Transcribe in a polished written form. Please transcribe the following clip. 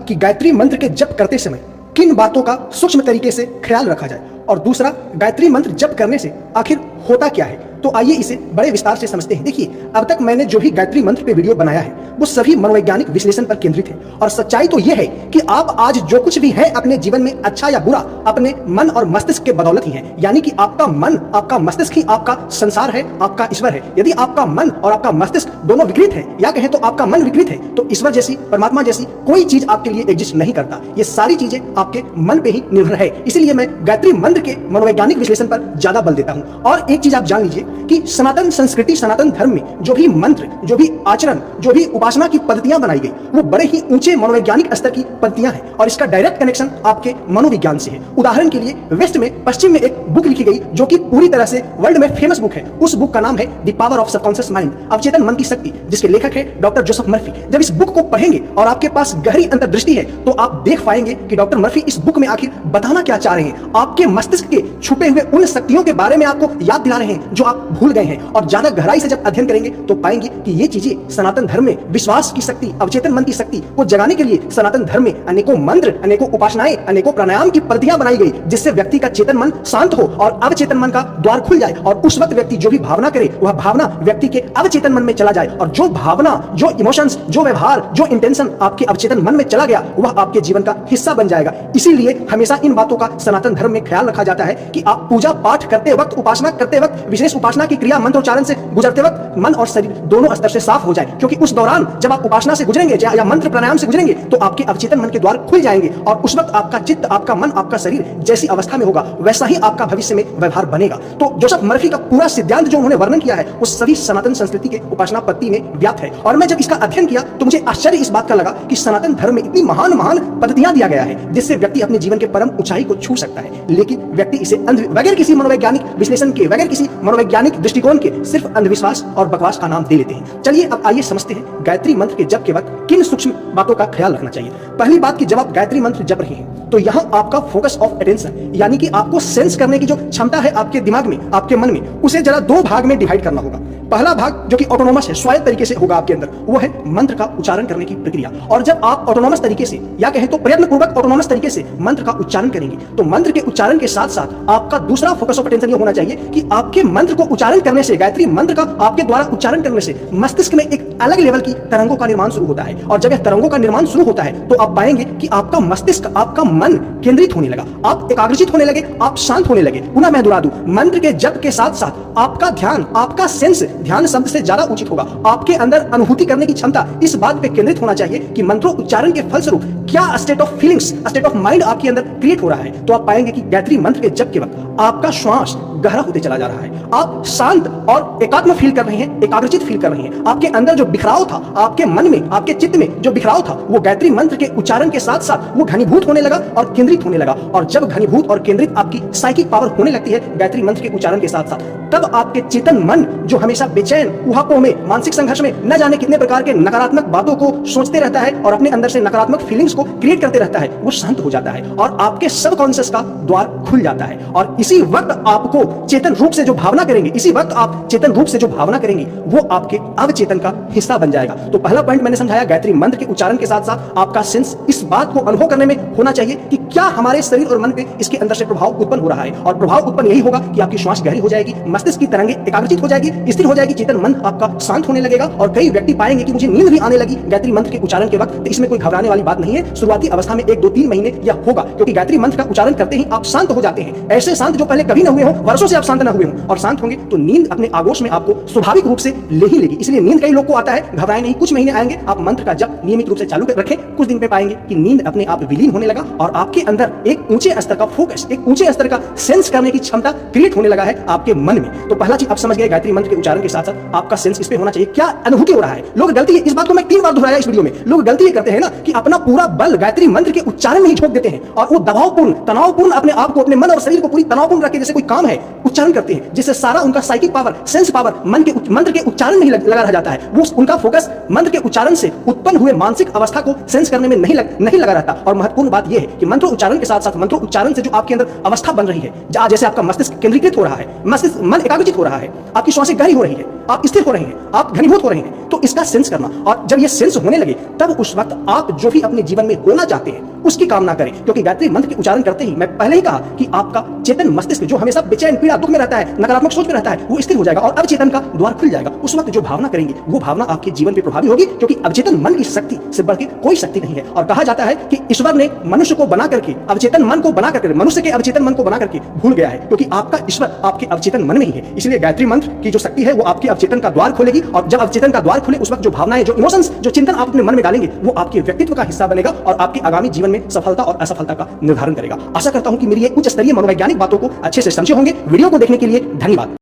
कि गायत्री मंत्र के जप करते समय किन बातों का सूक्ष्म तरीके से ख्याल रखा जाए, और दूसरा गायत्री मंत्र जप करने से आखिर होता क्या है। तो आइए इसे बड़े विस्तार से समझते हैं। देखिए, अब तक मैंने जो भी गायत्री मंत्र पे वीडियो बनाया है वो सभी मनोवैज्ञानिक विश्लेषण पर केंद्रित है, और सच्चाई तो यह है कि आप आज जो कुछ भी है अपने जीवन में, अच्छा या बुरा, अपने मन और मस्तिष्क के बदौलत ही है। यानी कि आपका मन, आपका मस्तिष्क ही आपका संसार है, आपका ईश्वर है। यदि आपका मन और आपका मस्तिष्क दोनों विकृत है, या कहें तो आपका मन विकृत है, तो ईश्वर जैसी, परमात्मा जैसी कोई चीज आपके लिए एग्जिस्ट नहीं करता। ये सारी चीजें आपके मन पे ही निर्भर है। इसीलिए मैं गायत्री मंत्र के मनोवैज्ञानिक विश्लेषण पर ज्यादा बल देता हूं। और एक चीज आप जान लीजिए कि सनातन संस्कृति, सनातन धर्म में जो भी मंत्र, जो भी आचरण, जो भी उपासना की पद्धतियां बनाई गई, वो बड़े ही ऊंचे मनोवैज्ञानिक स्तर की पद्धतियां हैं, और इसका डायरेक्ट कनेक्शन आपके मनोविज्ञान से है। उदाहरण के लिए वेस्ट में, पश्चिम में एक बुक लिखी गई जो कि पूरी तरह से वर्ल्ड में फेमस बुक है। उस बुक का नाम है the power of subconscious mind, अवचेतन मन की शक्ति, जिसके लेखक है डॉक्टर जोसेफ मर्फी। जब इस बुक को पढ़ेंगे और आपके पास गहरी अंतर्दृष्टि है तो आप देख पाएंगे कि डॉक्टर मर्फी इस बुक में आखिर बताना क्या चाह रहे हैं। आपके मस्तिष्क के छुपे हुए उन शक्तियों के बारे में आपको याद दिला रहे हैं जो आप भूल गए हैं, और ज्यादा गहराई से जब अध्ययन करेंगे तो पाएंगे कि ये चीजें सनातन धर्म में विश्वास की शक्ति, अवचेतन मन की शक्ति को जगाने के लिए सनातन धर्म में अनेकों मंत्र, अनेकों उपासनाएं, अनेकों प्राणायाम की पद्धतियां बनाई गई, जिससे व्यक्ति का चेतन मन शांत हो और अवचेतन मन का द्वार खुल जाए, और उस वक्त व्यक्ति जो भी भावना करे वह भावना व्यक्ति के अवचेतन मन में चला जाए, और जो भावना, जो इमोशंस, जो व्यवहार, जो इंटेंशन आपके अवचेतन मन में चला गया वह आपके जीवन का हिस्सा बन जाएगा। इसीलिए हमेशा इन बातों का सनातन धर्म में ख्याल रखा जाता है कि आप पूजा पाठ करते वक्त, उपासना करते वक्त, विशेष उपासना की क्रिया मंत्रोच्चारण से गुजरते वक्त मन और शरीर दोनों स्तर से साफ हो जाए, क्योंकि उस दौरान जब आप उपासना से गुजरेंगे या मंत्र प्राणायाम से गुजरेंगे तो आपके अवचेतन मन के द्वार खुल जाएंगे, और उस वक्त आपका चित्त, आपका मन, आपका शरीर जैसी अवस्था में होगा वैसा ही आपका भविष्य में व्यवहार बनेगा। तो जोसेफ मर्फी का पूरा सिद्धांत जो उन्होंने वर्णन किया है वो सभी सनातन संस्कृति के उपासना पद्धति में व्याप्त है। और मैं जब इसका अध्ययन किया तो मुझे आश्चर्य इस बात का लगा कि सनातन धर्म में इतनी महान महान पद्धतियां दिया गया है जिससे व्यक्ति अपने जीवन के परम ऊंचाई को छू सकता है, लेकिन व्यक्ति इसे बगैर किसी मनोवैज्ञानिक विश्लेषण के, बगैर किसी मनोवैज्ञानिक दृष्टिकोण के सिर्फ अंधविश्वास और बकवास का नाम दे लेते हैं। चलिए अब आइए समझते हैं गायत्री मंत्र के जप के वक्त किन सूक्ष्म बातों का ख्याल रखना चाहिए। पहली बात कि जब आप गायत्री मंत्र जप रहे हैं तो यहाँ आपका फोकस ऑफ अटेंशन, यानी कि आपको सेंस करने की जो क्षमता है आपके दिमाग में, आपके मन में, उसे जरा दो भाग में डिवाइड करना होगा। पहला भाग जो कि ऑटोनोमस है, स्वायत्त तरीके से होगा आपके अंदर, वो है मंत्र का उच्चारण करने की प्रक्रिया। और जब आप ऑटोनोमस तरीके से, या कहें तो प्रयत्न पूर्वक ऑटोनोमस तरीके से मंत्र का उच्चारण करेंगे तो मंत्र के उच्चारण के साथ साथ आपका दूसरा फोकस ऑफ अटेंशन ये होना चाहिए कि आपके मंत्र को उच्चारण करने से, गायत्री मंत्र का आपके द्वारा उच्चारण करने से मस्तिष्क में एक अलग लेवल की तरंगों का निर्माण शुरू होता है, और जब यह तरंगों का निर्माण शुरू होता है तो आप पाएंगे कि आपका मस्तिष्क, आपका मन केंद्रित होने लगा, आप एकाग्रचित होने लगे, आप शांत होने लगे। पुनः मैं दोहरा दूं, मंत्र के जप के साथ साथ आपका ध्यान, आपका सेंस, ध्यान शब्द से ज्यादा उचित होगा, आपके अंदर अनुभूति करने की क्षमता इस बात पे केंद्रित होना चाहिए कि मंत्रों उच्चारण के फलस्वरूप क्या state of feelings, state of mind आपके अंदर क्रिएट हो रहा है। तो आप पाएंगे कि गायत्री मंत्र के जप के वक्त आपका श्वास गहरा होते चला जा रहा है, आप शांत और एकात्म फील कर रहे हैं, एकाग्रचित फील कर रहे हैं। आपके अंदर जो बिखराव था, आपके मन में, आपके चित्त में जो बिखराव था, वो गायत्री मंत्र के उच्चारण के साथ साथ वो घनीभूत होने लगा और केंद्रित होने लगा। और जब घनीभूत और केंद्रित आपकी साइकिक पावर होने लगती है गायत्री मंत्र के उच्चारण के साथ साथ, तब आपके चेतन मन जो हमेशा बेचैन, ऊहापोह में, मानसिक संघर्ष में न जाने कितने प्रकार के नकारात्मक बातों को सोचते रहता है और अपने अंदर से नकारात्मक फीलिंग्स को क्रिएट करते रहता है, वो शांत हो जाता है और आपके सबकॉन्शियस का द्वार खुल जाता है। और इसी वक्त आपको चेतन रूप से जो भावना करेंगे, इसी वक्त आप चेतन रूप से जो भावना करेंगे वो आपके अवचेतन का हिस्सा बन जाएगा। तो पहला पॉइंट मैंने समझाया, गायत्री मंत्र के उच्चारण के साथ साथ आपका सेंस इस बात को अनुभव करने में होना चाहिए कि क्या हमारे शरीर और मन पे इसके अंदर से प्रभाव उत्पन्न हो रहा है। और प्रभाव उत्पन्न यही होगा कि आपकी श्वास गहरी हो जाएगी, मस्तिष्क की तरंगें एकाग्रचित हो जाएगी, स्थिर हो जाएगी, चेतन मन आपका शांत होने लगेगा। और कई व्यक्ति पाएंगे कि मुझे नींद भी आने लगी गायत्री मंत्र के उच्चारण के वक्त। तो इसमें कोई घबराने वाली बात नहीं है। शुरुआती अवस्था में 1, 2, 3 महीने यह होगा, क्योंकि गायत्री मंत्र का उच्चारण करते ही आप शांत हो जाते हैं, ऐसे शांत जो पहले कभी न हुए हो, वर्षों से आप शांत न हुए हो। और शांत होंगे तो नींद अपने आगोश में आपको स्वाभाविक रूप से ले ही लेगी। इसलिए नींद कई लोग को आता है, घबराए नहीं, कुछ महीने आएंगे, आप मंत्र का जप नियमित रूप से चालू रखें, कुछ दिन पे पाएंगे कि नींद अपने आप विलीन होने लगा और आपके अंदर एक ऊंचे स्तर का फोकस, एक ऊंचे स्तर का सेंस करने की क्षमता क्रिएट होने लगा है आपके मन में। तो पहला चीज आप समझ गए, गायत्री मंत्र के उच्चारण के साथ साथ आपका सेंस इस पे होना चाहिए, क्या अनुभूति हो रहा है। लोग गलती, इस बात को मैं 3 बार दोहराया इस वीडियो में, लोग गलती ये करते हैं ना कि अपना पूरा बल गायत्री मंत्र के उच्चारण में ही झोंक देते हैं और वो दबावपूर्ण, तनावपूर्ण अपने आप को, अपने मन और शरीर को पूरी तनावपूर्ण रख के जैसे कोई काम है उच्चारण करते हैं, जिससे सारा उनका साइकिक पावर, सेंस पावर मंत्र के उच्चारण में ही लगा रह जाता है। वो उनका फोकस मंत्र के उच्चारण से उत्पन्न हुए मानसिक अवस्था को सेंस करने में नहीं लगा रहता। और महत्वपूर्ण बात यह है कि मंत्र उच्चारण के साथ साथ मंत्र उच्चारण से जो आपके अंदर अवस्था बन रही है, जैसे आपका मस्तिष्क केंद्रीकृत हो रहा है, मस्तिष्क मन एकाग्रचित हो रहा है, आपकी श्वासें गहरी हो रही है, आप स्थिर हो रहे हैं, आप घनीभूत हो रहे हैं, तो इसका सेंस करना, और जब ये सेंस होने लगे तब उस वक्त आप जो भी अपने जीवन में होना चाहते हैं उसकी कामना करें। क्योंकि गायत्री मंत्र के उच्चारण करते ही मैं पहले ही कहा कि आपका चेतन मस्तिष्क जो हमेशा बेचैन, पीड़ा, दुख में रहता है, नकारात्मक सोच में रहता है, वो स्थिर हो जाएगा और अवचेतन का द्वार खुल जाएगा। उस वक्त जो भावना करेंगे वो भावना आपके जीवन पे प्रभावी होगी, क्योंकि अवचेतन मन की शक्ति से बढ़ के कोई शक्ति नहीं है। और कहा जाता है कि ईश्वर ने मनुष्य को बना करके, अवचेतन मन को बना करके, मनुष्य के अवचेतन मन को बना करके भूल गया है, क्योंकि आपका ईश्वर आपके अवचेतन मन में ही है। इसलिए गायत्री मंत्र की जो शक्ति है वो आपके अवचेतन का द्वार खोलेगी, और जब अवचेतन का द्वार खुले उस वक्त जो भावनाएं, जो इमोशंस, जो चिंतन आप अपने मन में डालेंगे वो आपके व्यक्तित्व का हिस्सा बनेगा और आपके आगामी जीवन में सफलता और असफलता का निर्धारण करेगा। आशा करता हूं कि मेरी ये उच्च स्तरीय मनोवैज्ञानिक बातों को अच्छे से समझे होंगे। वीडियो को देखने के लिए धन्यवाद।